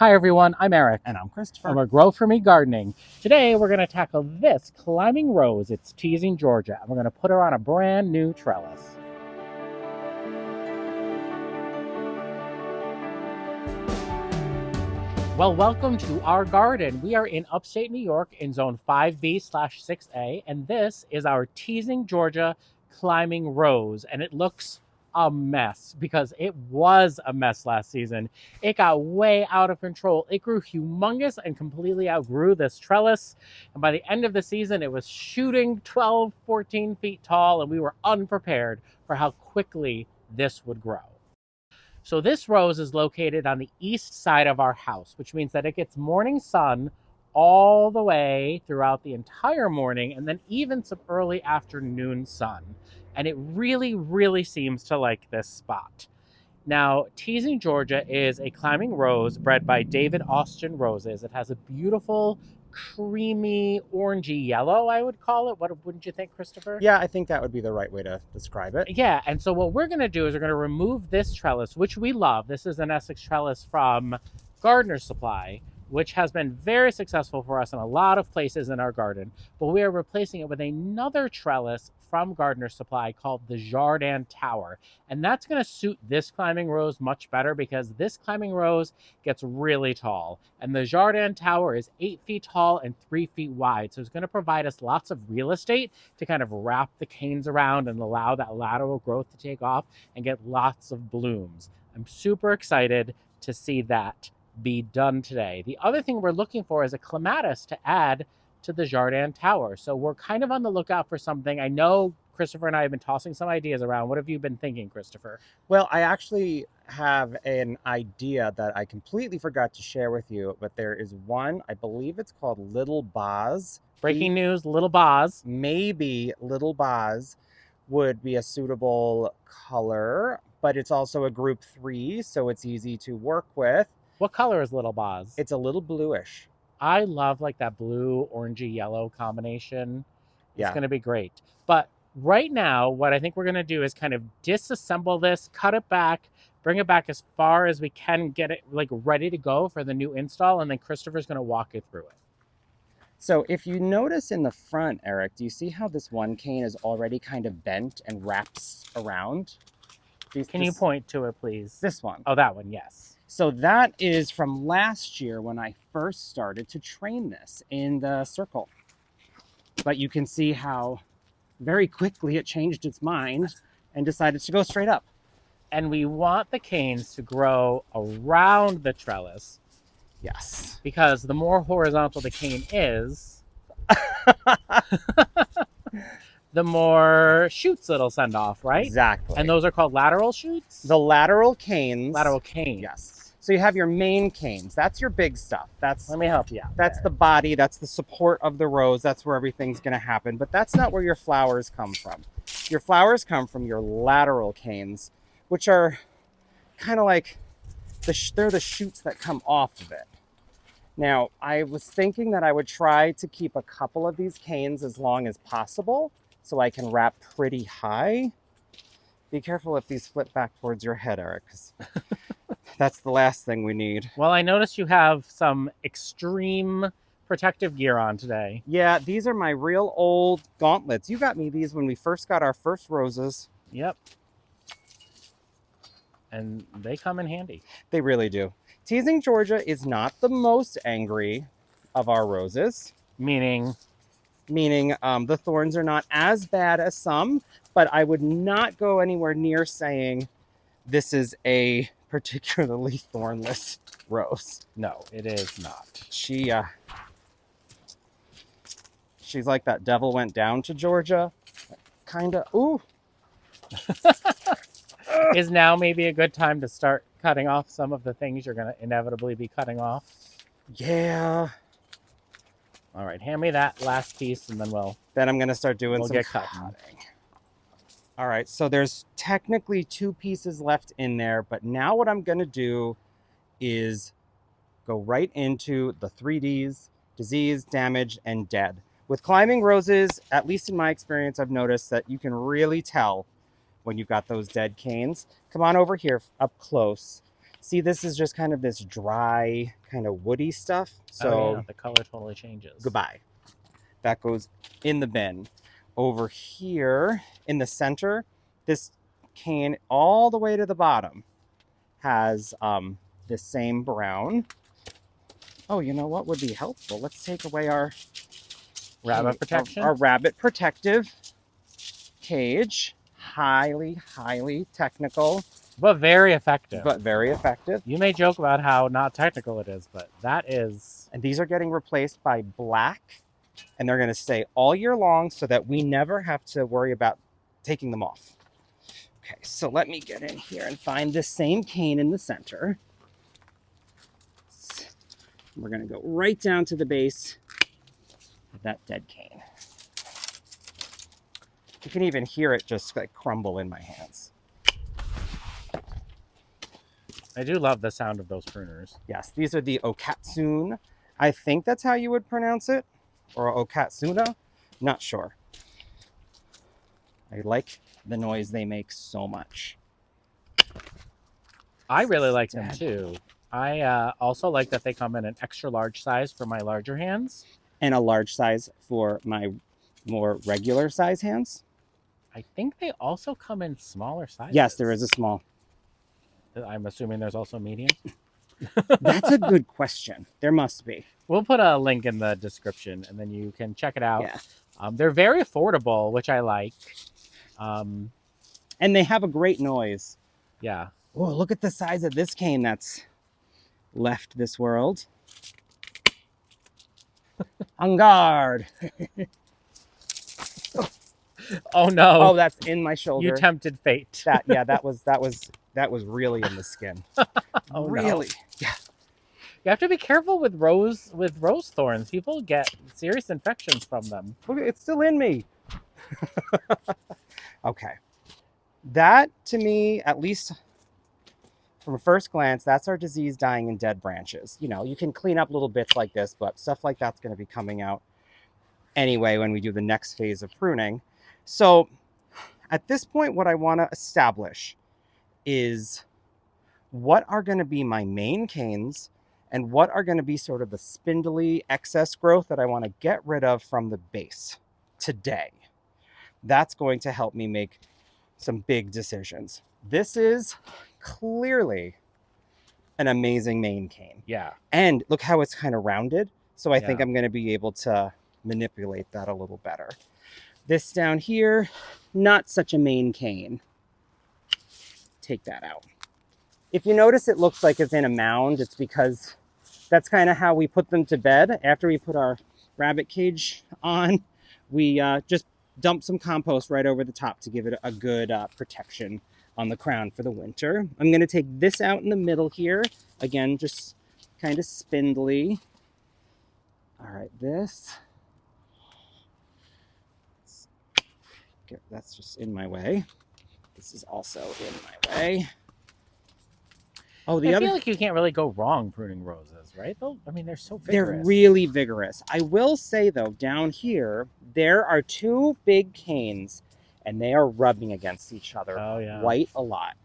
Hi everyone, I'm Eric. And I'm Christopher. And we're Grow For Me Gardening. Today we're going to tackle this climbing rose. It's Teasing Georgia. And we're going to put her on a brand new trellis. Well, welcome to our garden. We are in upstate New York in zone 5B/6A. And this is our Teasing Georgia Climbing Rose. And it looks a mess because it was a mess last season. It got way out of control. It grew humongous and completely outgrew this trellis. And by the end of the season, it was shooting 12, 14 feet tall, and we were unprepared for how quickly this would grow. So this rose is located on the east side of our house, which means that it gets morning sun all the way throughout the entire morning and then even some early afternoon sun. And it really seems to like this spot. Now, Teasing Georgia is a climbing rose bred by David Austin Roses. It has a beautiful, creamy, orangey yellow, I would call it. Wouldn't you think, Christopher? Yeah, I think that would be the right way to describe it. Yeah, and so what we're going to do is we're going to remove this trellis, which we love. This is an Essex Trellis from Gardener's Supply, which has been very successful for us in a lot of places in our garden. But we are replacing it with another trellis from Gardener's Supply called the Jardin Tower. And that's going to suit this climbing rose much better because this climbing rose gets really tall. And the Jardin Tower is 8 feet tall and 3 feet wide. So it's going to provide us lots of real estate to kind of wrap the canes around and allow that lateral growth to take off and get lots of blooms. I'm super excited to see that be done today. The other thing we're looking for is a clematis to add to the Jardin Tower. So we're kind of on the lookout for something. I know Christopher and I have been tossing some ideas around. What have you been thinking, Christopher? Well, I actually have an idea that I completely forgot to share with you, but there is one, I believe it's called Little Boz. Breaking news, Little Boz. Maybe Little Boz would be a suitable color, but it's also a group 3, so it's easy to work with. What color is Little Boz? It's a little bluish. I love like that blue, orangey, yellow combination. It's going to be great. But right now, what I think we're going to do is kind of disassemble this, cut it back, bring it back as far as we can, get it like ready to go for the new install, and then Christopher's going to walk you through it. So if you notice in the front, Eric, do you see how this one cane is already kind of bent and wraps around? Can you point to it, please? This one. Oh, that one, yes. So that is from last year when I first started to train this in the circle. But you can see how very quickly it changed its mind and decided to go straight up. And we want the canes to grow around the trellis. Yes. Because the more horizontal the cane is, the more shoots it'll send off, right? Exactly. And those are called lateral shoots? The lateral canes. Lateral canes. Yes. So you have your main canes. That's your big stuff. Let me help you out. That's the body. That's the support of the rose. That's where everything's going to happen. But that's not where your flowers come from. Your flowers come from your lateral canes, which are kind of like, they're the shoots that come off of it. Now, I was thinking that I would try to keep a couple of these canes as long as possible so I can wrap pretty high. Be careful if these flip back towards your head, Eric, because that's the last thing we need. Well, I noticed you have some extreme protective gear on today. Yeah, these are my real old gauntlets. You got me these when we first got our first roses. Yep. And they come in handy. They really do. Teasing Georgia is not the most angry of our roses. Meaning the thorns are not as bad as some, but I would not go anywhere near saying this is a particularly thornless rose. No, it is not. She's like that devil went down to Georgia. Kind of, ooh. Is now maybe a good time to start cutting off some of the things you're going to inevitably be cutting off? Yeah. All right, hand me that last piece and then Then I'm going to start doing some cutting. All right, so there's technically 2 pieces left in there, but now what I'm going to do is go right into the 3Ds, disease, damage, and dead. With climbing roses, at least in my experience, I've noticed that you can really tell when you've got those dead canes. Come on over here up close. See, this is just kind of this dry, kind of woody stuff. So oh, yeah, the color totally changes. goodbye. That goes in the bin. Over here in the center, this cane all the way to the bottom has the same brown. Oh, you know what would be helpful? Let's take away our Rabbit protection? Our rabbit protective cage. Highly, highly technical. But very effective. But very effective. You may joke about how not technical it is, but that is... And these are getting replaced by black, and they're going to stay all year long so that we never have to worry about taking them off. Okay, so let me get in here and find this same cane in the center. We're going to go right down to the base of that dead cane. You can even hear it just like crumble in my hands. I do love the sound of those pruners. Yes, these are the Okatsune. I think that's how you would pronounce it. Or Okatsune. Not sure. I like the noise they make so much. I really like them too. I also like that they come in an extra large size for my larger hands. And a large size for my more regular size hands. I think they also come in smaller sizes. Yes, there is a small. I'm assuming there's also medium. That's a good question. There must be. We'll put a link in the description and then you can check it out. Yeah. They're very affordable, which I like. And they have a great noise. Yeah. Oh, look at the size of this cane that's left this world. En garde. Oh no. Oh, that's in my shoulder. You tempted fate. That was really in the skin. Oh, really? No. Yeah. You have to be careful with rose thorns. People get serious infections from them. Look, it's still in me. Okay. That, to me, at least from a first glance, that's our disease dying in dead branches. You know, you can clean up little bits like this, but stuff like that's going to be coming out anyway when we do the next phase of pruning. So at this point, what I want to establish is what are going to be my main canes and what are going to be sort of the spindly excess growth that I want to get rid of from the base today. That's going to help me make some big decisions. This is clearly an amazing main cane. Yeah. And look how it's kind of rounded. So I think Yeah. I'm going to be able to manipulate that a little better. This down here, not such a main cane. Take that out. If you notice it looks like it's in a mound, it's because that's kind of how we put them to bed. After we put our rabbit cage on, we just dump some compost right over the top to give it a good protection on the crown for the winter. I'm going to take this out in the middle here. Again, just kind of spindly. All right, this. That's just in my way. This is also in my way. Oh, I feel like you can't really go wrong pruning roses, right? I mean, they're so vigorous. They're really vigorous. I will say, though, down here, there are two big canes, and they are rubbing against each other quite a lot.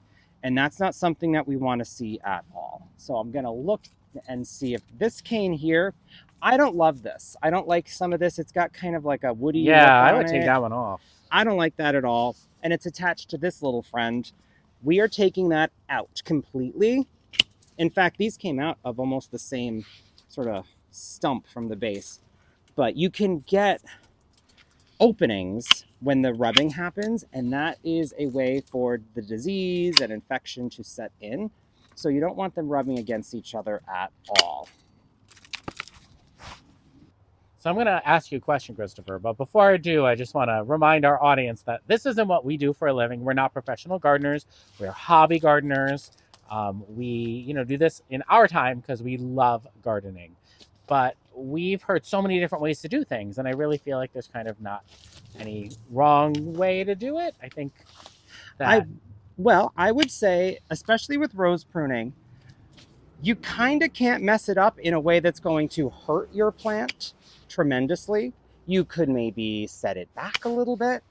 And that's not something that we want to see at all. So I'm going to look and see if this cane here, I don't love this. I don't like some of this. It's got kind of like a woody look I on would take it. that one off. I don't like that at all. And it's attached to this little friend. We are taking that out completely. In fact, these came out of almost the same sort of stump from the base. But you can get openings when the rubbing happens, and that is a way for the disease and infection to set in. So you don't want them rubbing against each other at all. So I'm going to ask you a question, Christopher, but before I do, I just want to remind our audience that this isn't what we do for a living. We're not professional gardeners. We're hobby gardeners. We, do this in our time because we love gardening. But we've heard so many different ways to do things, and I really feel like there's kind of not any wrong way to do it. I think that... I would say, especially with rose pruning, you kind of can't mess it up in a way that's going to hurt your plant tremendously. You could maybe set it back a little bit,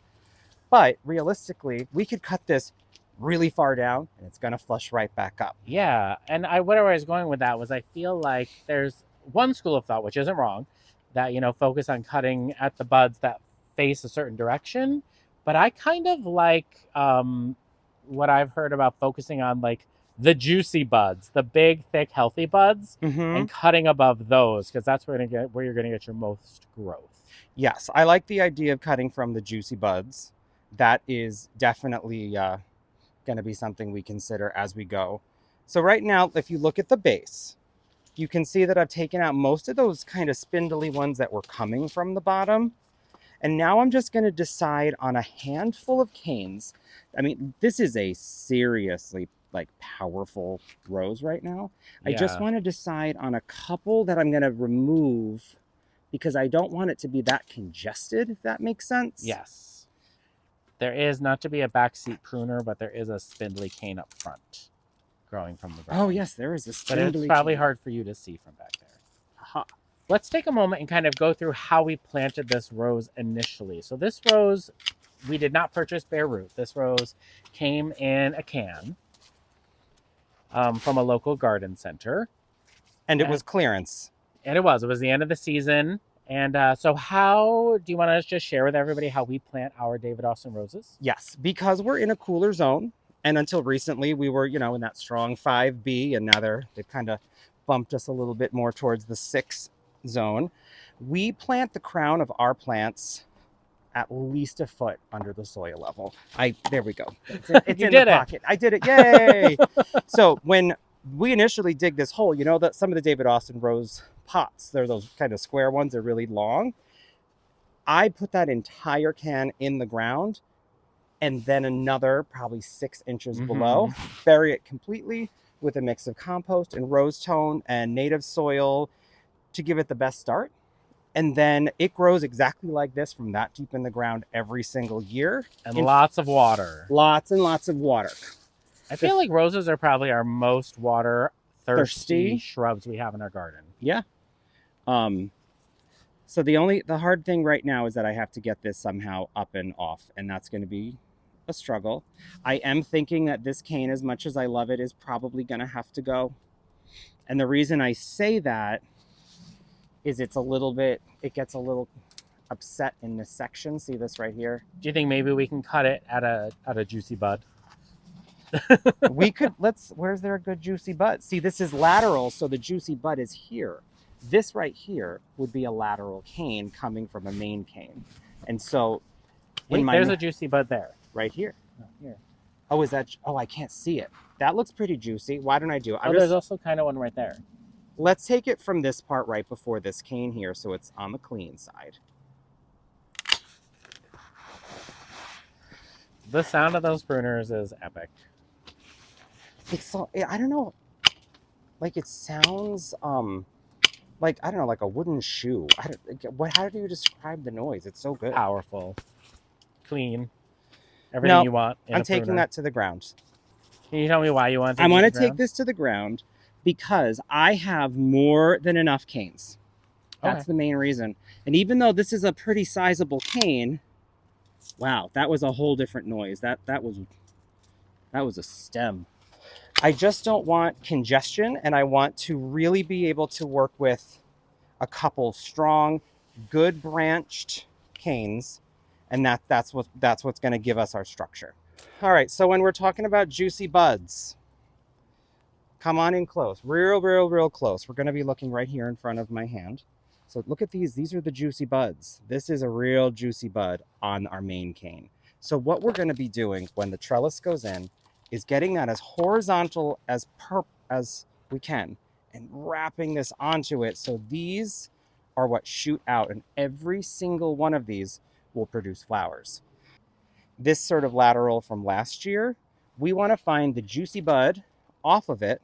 but realistically, we could cut this really far down and it's going to flush right back up. Yeah, and where I was going with that was I feel like there's one school of thought, which isn't wrong, that focus on cutting at the buds that face a certain direction. But I kind of like what I've heard about focusing on like the juicy buds, the big, thick, healthy buds, Mm-hmm. and cutting above those because that's where you're gonna get your most growth. Yes, I like the idea of cutting from the juicy buds. That is definitely going to be something we consider as we go. So right now, if you look at the base, you can see that I've taken out most of those kind of spindly ones that were coming from the bottom. And now I'm just going to decide on a handful of canes. I mean, this is a seriously like powerful rose right now. I just Yeah. want to decide on a couple that I'm going to remove because I don't want it to be that congested, if that makes sense. Yes. There is not to be a backseat pruner, but there is a spindly cane up front growing from the ground. Oh, yes, there is a But spindly it's probably cane. hard for you to see from back there. Aha. Let's take a moment and kind of go through how we planted this rose initially. So this rose, we did not purchase bare root. This rose came in a can from a local garden center. And it was clearance. And it was the end of the season. And so how do you want to just share with everybody how we plant our David Austin roses? Yes, because we're in a cooler zone. And until recently, we were, in that strong 5B, and now they've kind of bumped us a little bit more towards the 6 zone. We plant the crown of our plants at least a foot under the soil level. There we go. It's in the pocket. I did it. Yay! So when we initially dig this hole, that some of the David Austin rose pots, they're those kind of square ones, they're really long. I put that entire can in the ground and then another probably 6 inches below, bury it completely with a mix of compost and rose tone and native soil to give it the best start. And then it grows exactly like this from that deep in the ground every single year. And lots of water. Lots and lots of water. I feel like roses are probably our most water thirsty shrubs we have in our garden. Yeah. So the hard thing right now is that I have to get this somehow up and off, and that's going to be a struggle. I am thinking that this cane, as much as I love it, is probably going to have to go. And the reason I say that is it gets a little upset in this section. See this right here? Do you think maybe we can cut it at a juicy bud? We could, where's there a good juicy bud? See, this is lateral, so the juicy bud is here. This right here would be a lateral cane coming from a main cane. And so there's a juicy bud there. Right here. Oh, here. Oh, I can't see it. That looks pretty juicy. Why don't I do it? There's also kind of one right there. Let's take it from this part right before this cane here, so it's on the clean side. The sound of those pruners is epic. It's so, I don't know, like it sounds like, I don't know, like a wooden shoe. How do you describe the noise? It's so good. Powerful, clean, everything you want. I'm taking that to the ground. Can you tell me why you want to I want to take this to the ground because I have more than enough canes. That's the main reason. And even though this is a pretty sizable cane, wow, that was a whole different noise. That was a stem. I just don't want congestion, and I want to really be able to work with a couple strong, good branched canes, and that's what's going to give us our structure. All right, so when we're talking about juicy buds, come on in close, real close. We're going to be looking right here in front of my hand. So look at these. These are the juicy buds. This is a real juicy bud on our main cane. So what we're going to be doing when the trellis goes in is getting that as horizontal as we can and wrapping this onto it. So these are what shoot out, and every single one of these will produce flowers. This sort of lateral from last year, we want to find the juicy bud off of it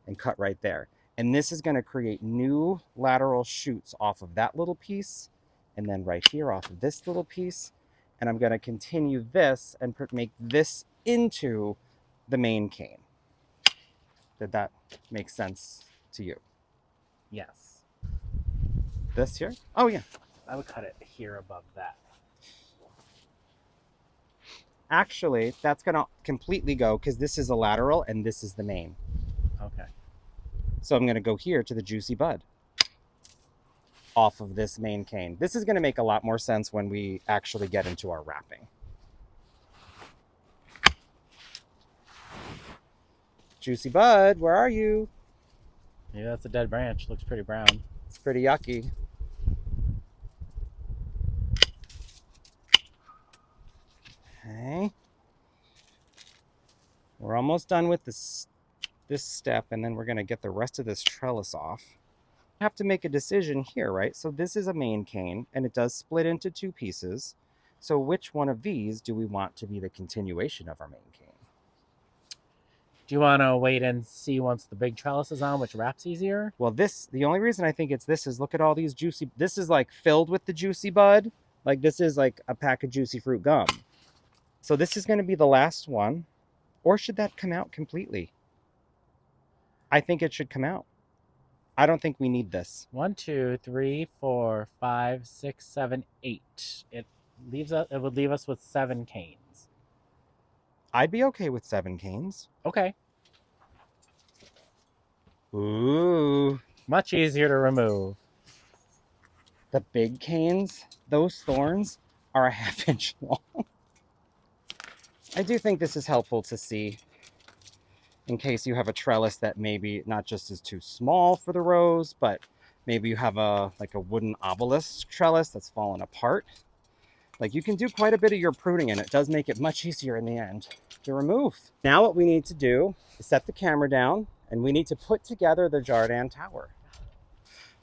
and cut right there. And this is going to create new lateral shoots off of that little piece, and then right here off of this little piece. And I'm going to continue this and make this into the main cane. Did that make sense to you? Yes. This here? Oh, yeah. I would cut it here above that. Actually, that's going to completely go because this is a lateral and this is the main. Okay. So I'm going to go here to the juicy bud off of this main cane. This is going to make a lot more sense when we actually get into our wrapping. Juicy bud, where are you? Yeah, that's a dead branch. Looks pretty brown. It's pretty yucky. Okay. We're almost done with this step, and then we're going to get the rest of this trellis off. Have to make a decision here, right? So this is a main cane, and it does split into two pieces. So which one of these do we want to be the continuation of our main cane? Do you want to wait and see once the big trellis is on, which wraps easier? Well, the only reason I think it's this is look at all these juicy, this is like filled with the juicy bud. Like this is like a pack of juicy fruit gum. So this is going to be the last one. Or should that come out completely? I think it should come out. I don't think we need this. 1, 2, 3, 4, 5, 6, 7, 8. It would leave us with 7 canes. I'd be okay with 7 canes. Okay. Ooh. Much easier to remove. The big canes, those thorns are a half-inch long. I do think this is helpful to see in case you have a trellis that maybe not just is too small for the rose, but maybe you have like a wooden obelisk trellis that's fallen apart. Like you can do quite a bit of your pruning, and it does make it much easier in the end to remove. Now what we need to do is set the camera down, and we need to put together the Jardin Tower.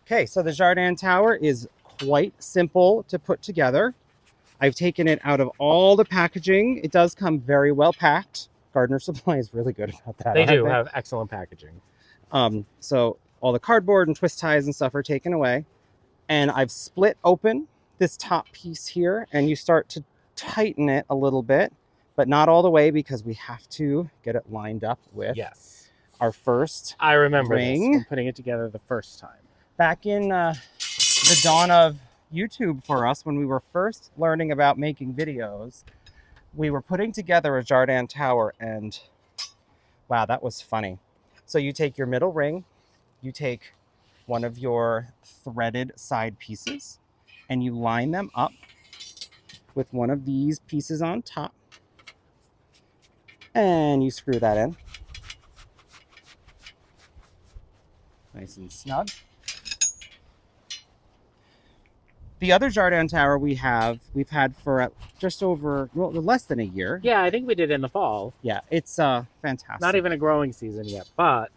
Okay, so the Jardin Tower is quite simple to put together. I've taken it out of all the packaging. It does come very well packed. Gardener Supply is really good about that. They do have excellent packaging. So all the cardboard and twist ties and stuff are taken away. And I've split open this top piece here, and you start to tighten it a little bit, but not all the way because we have to get it lined up with our first I remember ring. this from putting it together the first time. Back in the dawn of YouTube for us, when we were first learning about making videos, we were putting together a Jardin Tower, and wow, that was funny. So you take your middle ring, you take one of your threaded side pieces, and you line them up with one of these pieces on top, and you screw that in. Nice and snug. The other Jardin Tower we've had for just over, well, less than a year. Yeah, I think we did it in the fall. Yeah, it's fantastic. Not even a growing season yet, but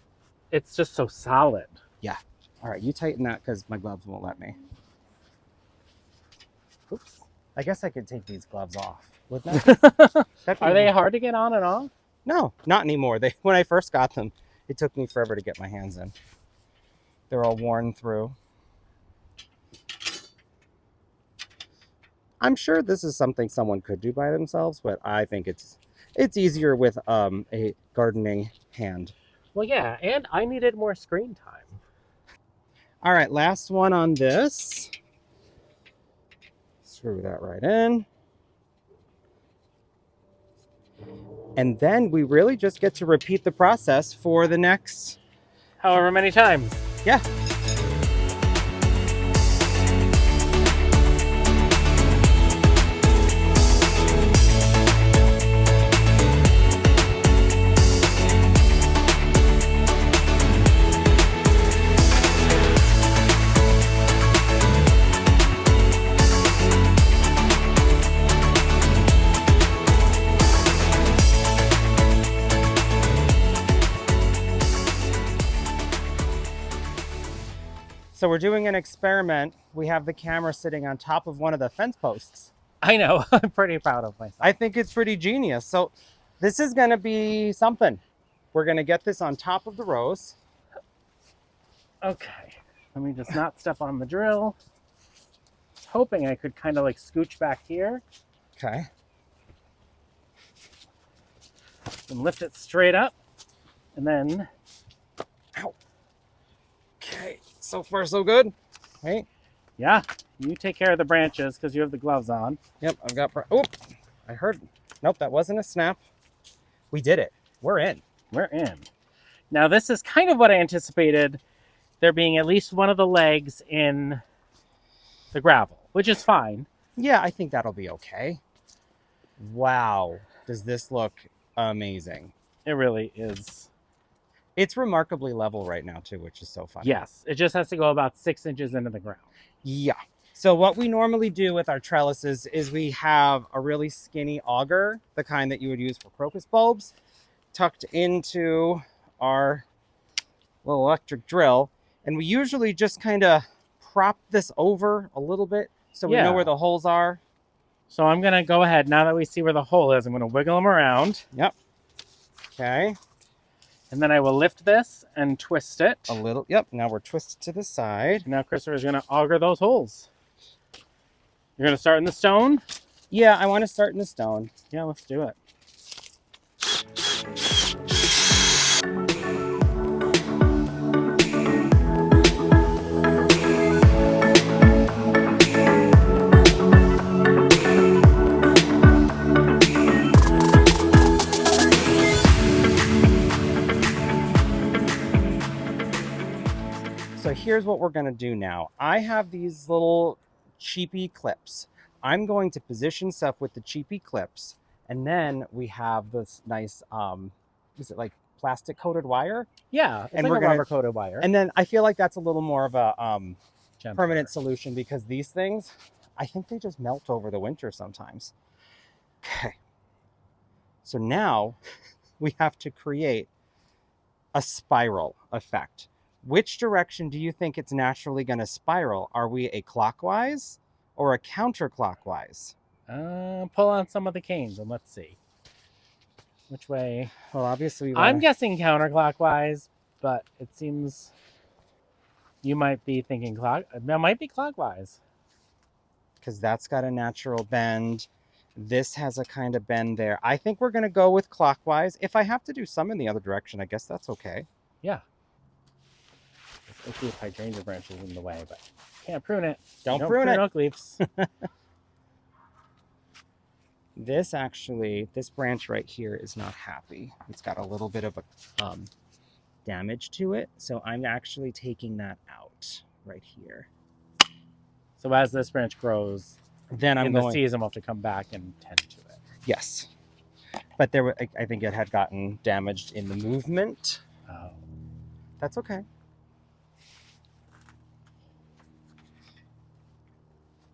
it's just so solid. Yeah. All right, you tighten that because my gloves won't let me. Oops. I guess I could take these gloves off, wouldn't I? Are they hard to get on and off? No, not anymore. When I first got them, it took me forever to get my hands in. They're all worn through. I'm sure this is something someone could do by themselves, but I think it's easier with a gardening hand. Well, yeah, and I needed more screen time. All right, last one on this. Screw that right in. And then we really just get to repeat the process for the next... however many times. Yeah. So we're doing an experiment. We have the camera sitting on top of one of the fence posts. I know. I'm pretty proud of myself. I think it's pretty genius. So this is going to be something. We're going to get this on top of the rose. Okay. Let me just not step on the drill. Hoping I could kind of like scooch back here. Okay. And lift it straight up. And then... Ow. Okay. So far, so good. Right? Yeah. You take care of the branches because you have the gloves on. Yep, I've got... Oh, I heard... Nope, that wasn't a snap. We did it. We're in. We're in. Now this is kind of what I anticipated, there being at least one of the legs in the gravel, which is fine. Yeah, I think that'll be okay. Wow. Does this look amazing? It really is. It's remarkably level right now too, which is so fun. Yes, it just has to go about 6 inches into the ground. Yeah. So what we normally do with our trellises is we have a really skinny auger, the kind that you would use for crocus bulbs, tucked into our little electric drill. And we usually just kind of prop this over a little bit so we know where the holes are. So I'm going to go ahead, now that we see where the hole is, I'm going to wiggle them around. Yep. Okay. And then I will lift this and twist it. A little. Yep. Now we're twisted to the side. Now Christopher is going to auger those holes. You're going to start in the stone? Yeah, I want to start in the stone. Yeah, let's do it. So here's what we're going to do now. I have these little cheapy clips. I'm going to position stuff with the cheapy clips. And then we have this nice, is it like plastic coated wire? Yeah, it's and like a rubber coated wire. And then I feel like that's a little more of a Gentler. permanent solution because these things, I think they just melt over the winter sometimes. Okay. So now we have to create a spiral effect. Which direction do you think it's naturally going to spiral? Are we a clockwise or a counterclockwise? Pull on some of the canes and let's see. Which way? Well, obviously, I'm guessing counterclockwise, but it seems you might be thinking that might be clockwise. Because that's got a natural bend. This has a kind of bend there. I think we're going to go with clockwise. If I have to do some in the other direction, I guess that's okay. Yeah. Let's see if hydrangea branches in the way, but can't prune it. Don't prune it. Oak leaves. This branch right here is not happy. It's got a little bit of a damage to it. So I'm actually taking that out right here. So as this branch grows, then in the season, we'll have to come back and tend to it. Yes. But I think it had gotten damaged in the movement. Oh. That's okay.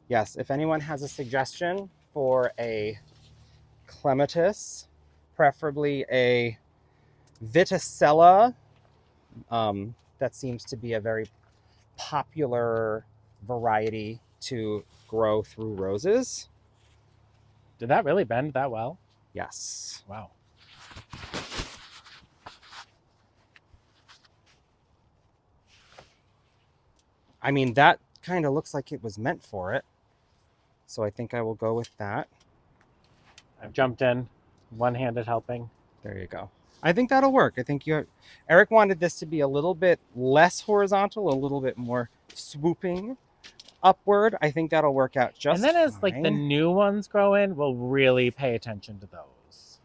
Yes, if anyone has a suggestion for a clematis, preferably a Viticella, that seems to be a very popular variety to grow through roses. Did that really bend that well? Yes. Wow. I mean, that kind of looks like it was meant for it. So I think I will go with that. I've jumped in, one-handed helping. There you go. I think that'll work. I think Eric wanted this to be a little bit less horizontal, a little bit more swooping upward. I think that'll work out just fine. And then as like the new ones grow in, we'll really pay attention to those.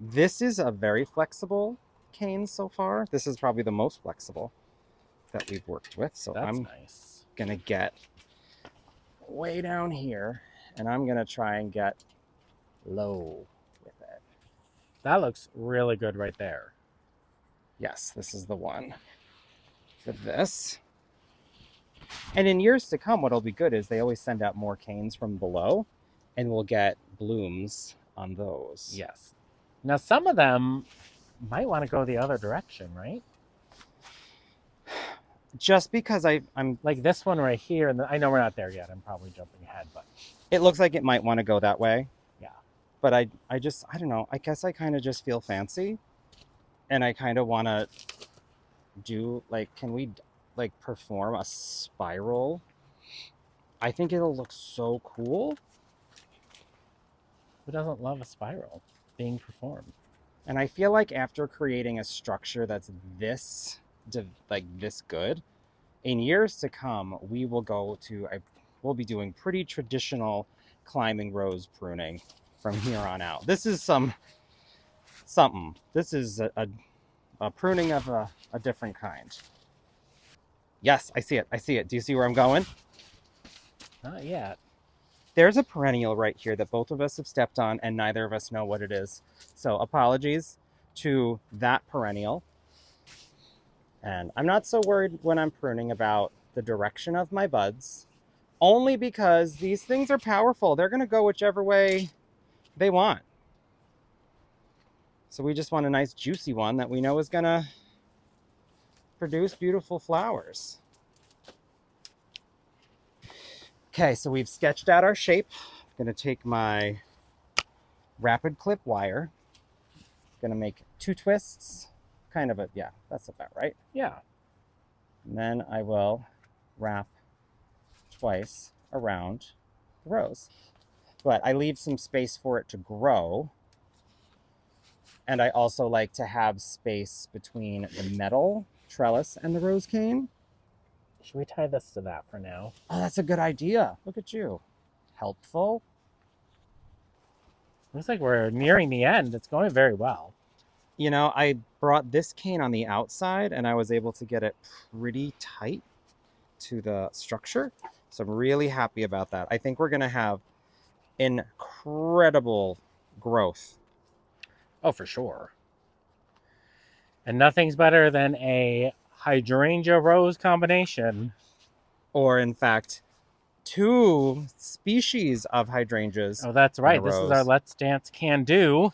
This is a very flexible cane so far. This is probably the most flexible that we've worked with. So that's I'm nice. Gonna get way down here and I'm gonna try and get low with it. That looks really good right there. Yes, this is the one for this. And in years to come, what'll be good is they always send out more canes from below and we'll get blooms on those. Yes. Now some of them might want to go the other direction, right? Just because I'm like this one right here, and I know we're not there yet. I'm probably jumping ahead, but it looks like it might want to go that way. Yeah. But I don't know. I guess I kind of just feel fancy, and I kind of want to do like, can we like perform a spiral? I think it'll look so cool. Who doesn't love a spiral being performed? And I feel like after creating a structure that's this good, in years to come, we'll be doing pretty traditional climbing rose pruning. from here on out. This is something. This is a pruning of a different kind. Yes, I see it. I see it. Do you see where I'm going? Not yet. There's a perennial right here that both of us have stepped on and neither of us know what it is. So apologies to that perennial. And I'm not so worried when I'm pruning about the direction of my buds, only because these things are powerful. They're going to go whichever way they want. So we just want a nice juicy one that we know is going to produce beautiful flowers. Okay, so we've sketched out our shape. I'm going to take my rapid clip wire. Going to make 2 twists. Kind of yeah, that's about right. Yeah. And then I will wrap twice around the rose. But I leave some space for it to grow. And I also like to have space between the metal trellis and the rose cane. Should we tie this to that for now? Oh, that's a good idea. Look at you. Helpful. Looks like we're nearing the end. It's going very well. You know, I brought this cane on the outside and I was able to get it pretty tight to the structure. So I'm really happy about that. I think we're going to have incredible growth. Oh, for sure. And nothing's better than a hydrangea rose combination. Or in fact, 2 species of hydrangeas. Oh, that's right. This rose. is our Let's Dance Can Do.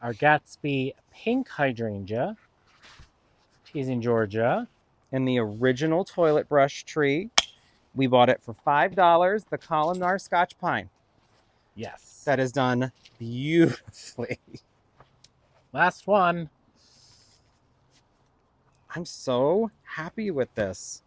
Our Gatsby pink hydrangea. Teasing Georgia. And the original toilet brush tree. We bought it for $5. The columnar Scotch pine. Yes. That is done beautifully. Last one. I'm so happy with this.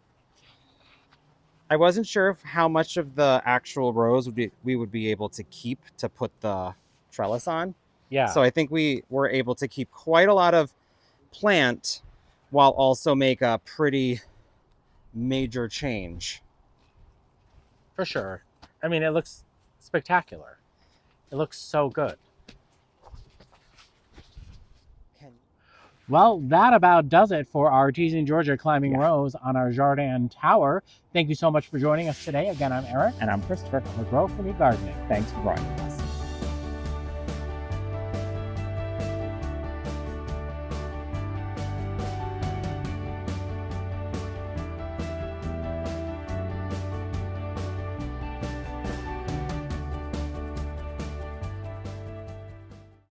I wasn't sure how much of the actual rose we would be able to keep to put the trellis on. Yeah. So I think we were able to keep quite a lot of plant while also make a pretty major change. For sure. I mean, it looks spectacular. It looks so good. Well, that about does it for our Teasing Georgia Climbing Rose on our Jardin Tower. Thank you so much for joining us today. Again, I'm Eric. And I'm Christopher. We're Grow for Me Gardening. Thanks for joining.